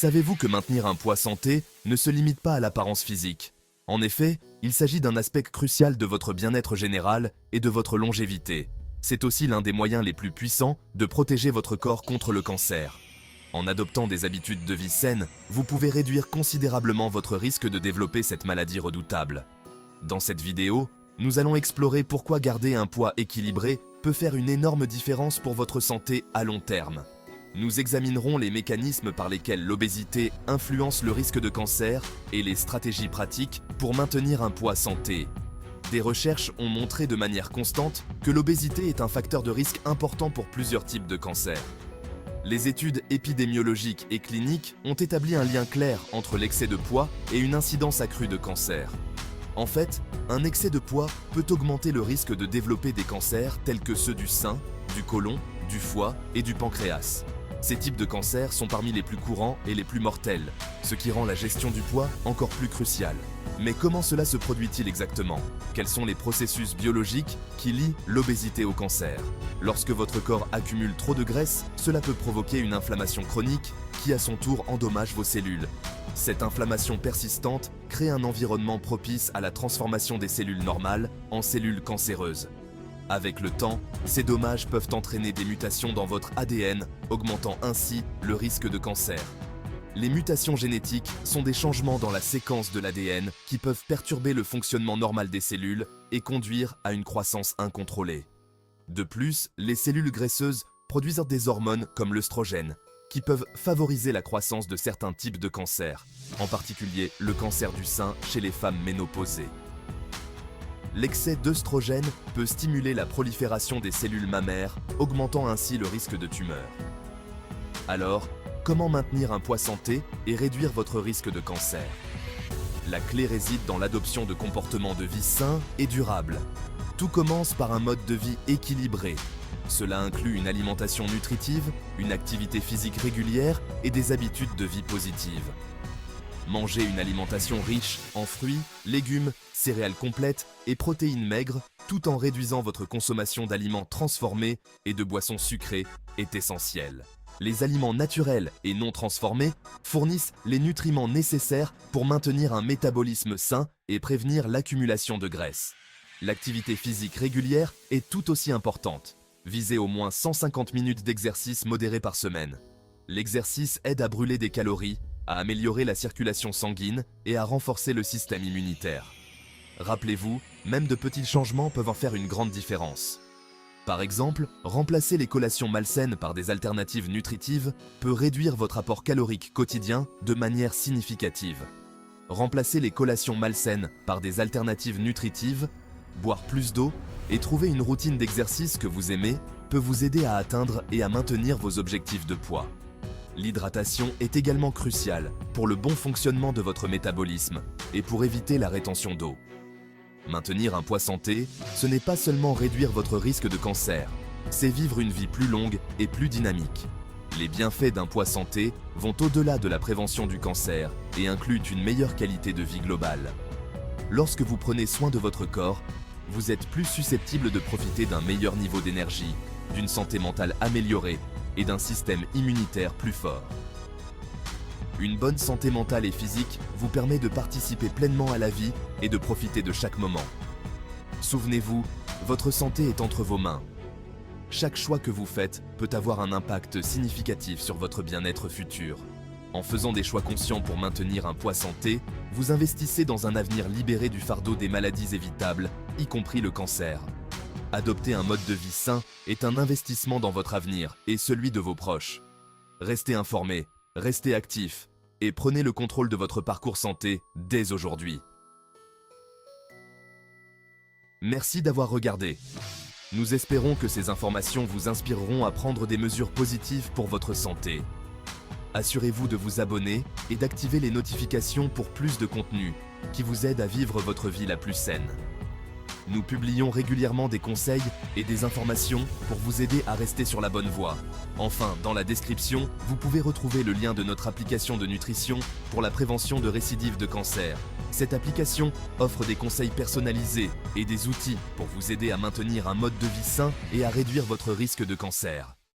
Savez-vous que maintenir un poids santé ne se limite pas à l'apparence physique? En effet, il s'agit d'un aspect crucial de votre bien-être général et de votre longévité. C'est aussi l'un des moyens les plus puissants de protéger votre corps contre le cancer. En adoptant des habitudes de vie saines, vous pouvez réduire considérablement votre risque de développer cette maladie redoutable. Dans cette vidéo, nous allons explorer pourquoi garder un poids équilibré peut faire une énorme différence pour votre santé à long terme. Nous examinerons les mécanismes par lesquels l'obésité influence le risque de cancer et les stratégies pratiques pour maintenir un poids santé. Des recherches ont montré de manière constante que l'obésité est un facteur de risque important pour plusieurs types de cancers. Les études épidémiologiques et cliniques ont établi un lien clair entre l'excès de poids et une incidence accrue de cancer. En fait, un excès de poids peut augmenter le risque de développer des cancers tels que ceux du sein, du côlon, du foie et du pancréas. Ces types de cancers sont parmi les plus courants et les plus mortels, ce qui rend la gestion du poids encore plus cruciale. Mais comment cela se produit-il exactement? Quels sont les processus biologiques qui lient l'obésité au cancer? Lorsque votre corps accumule trop de graisse, cela peut provoquer une inflammation chronique qui à son tour endommage vos cellules. Cette inflammation persistante crée un environnement propice à la transformation des cellules normales en cellules cancéreuses. Avec le temps, ces dommages peuvent entraîner des mutations dans votre ADN, augmentant ainsi le risque de cancer. Les mutations génétiques sont des changements dans la séquence de l'ADN qui peuvent perturber le fonctionnement normal des cellules et conduire à une croissance incontrôlée. De plus, les cellules graisseuses produisent des hormones comme l'œstrogène, qui peuvent favoriser la croissance de certains types de cancers, en particulier le cancer du sein chez les femmes ménopausées. L'excès d'œstrogène peut stimuler la prolifération des cellules mammaires, augmentant ainsi le risque de tumeur. Alors, comment maintenir un poids santé et réduire votre risque de cancer? La clé réside dans l'adoption de comportements de vie sains et durables. Tout commence par un mode de vie équilibré. Cela inclut une alimentation nutritive, une activité physique régulière et des habitudes de vie positives. Mangez une alimentation riche en fruits, légumes, céréales complètes et protéines maigres, tout en réduisant votre consommation d'aliments transformés et de boissons sucrées, est essentiel. Les aliments naturels et non transformés fournissent les nutriments nécessaires pour maintenir un métabolisme sain et prévenir l'accumulation de graisse. L'activité physique régulière est tout aussi importante. Visez au moins 150 minutes d'exercice modéré par semaine. L'exercice aide à brûler des calories, à améliorer la circulation sanguine et à renforcer le système immunitaire. Rappelez-vous, même de petits changements peuvent en faire une grande différence. Par exemple, remplacer les collations malsaines par des alternatives nutritives peut réduire votre apport calorique quotidien de manière significative. Remplacer les collations malsaines par des alternatives nutritives, boire plus d'eau et trouver une routine d'exercice que vous aimez peut vous aider à atteindre et à maintenir vos objectifs de poids. L'hydratation est également cruciale pour le bon fonctionnement de votre métabolisme et pour éviter la rétention d'eau. Maintenir un poids santé, ce n'est pas seulement réduire votre risque de cancer, c'est vivre une vie plus longue et plus dynamique. Les bienfaits d'un poids santé vont au-delà de la prévention du cancer et incluent une meilleure qualité de vie globale. Lorsque vous prenez soin de votre corps, vous êtes plus susceptible de profiter d'un meilleur niveau d'énergie, d'une santé mentale améliorée et d'un système immunitaire plus fort. Une bonne santé mentale et physique vous permet de participer pleinement à la vie et de profiter de chaque moment. Souvenez-vous, votre santé est entre vos mains. Chaque choix que vous faites peut avoir un impact significatif sur votre bien-être futur. En faisant des choix conscients pour maintenir un poids santé, vous investissez dans un avenir libéré du fardeau des maladies évitables, y compris le cancer. Adopter un mode de vie sain est un investissement dans votre avenir et celui de vos proches. Restez informés, restez actifs et prenez le contrôle de votre parcours santé dès aujourd'hui. Merci d'avoir regardé. Nous espérons que ces informations vous inspireront à prendre des mesures positives pour votre santé. Assurez-vous de vous abonner et d'activer les notifications pour plus de contenu qui vous aide à vivre votre vie la plus saine. Nous publions régulièrement des conseils et des informations pour vous aider à rester sur la bonne voie. Enfin, dans la description, vous pouvez retrouver le lien de notre application de nutrition pour la prévention de récidives de cancer. Cette application offre des conseils personnalisés et des outils pour vous aider à maintenir un mode de vie sain et à réduire votre risque de cancer.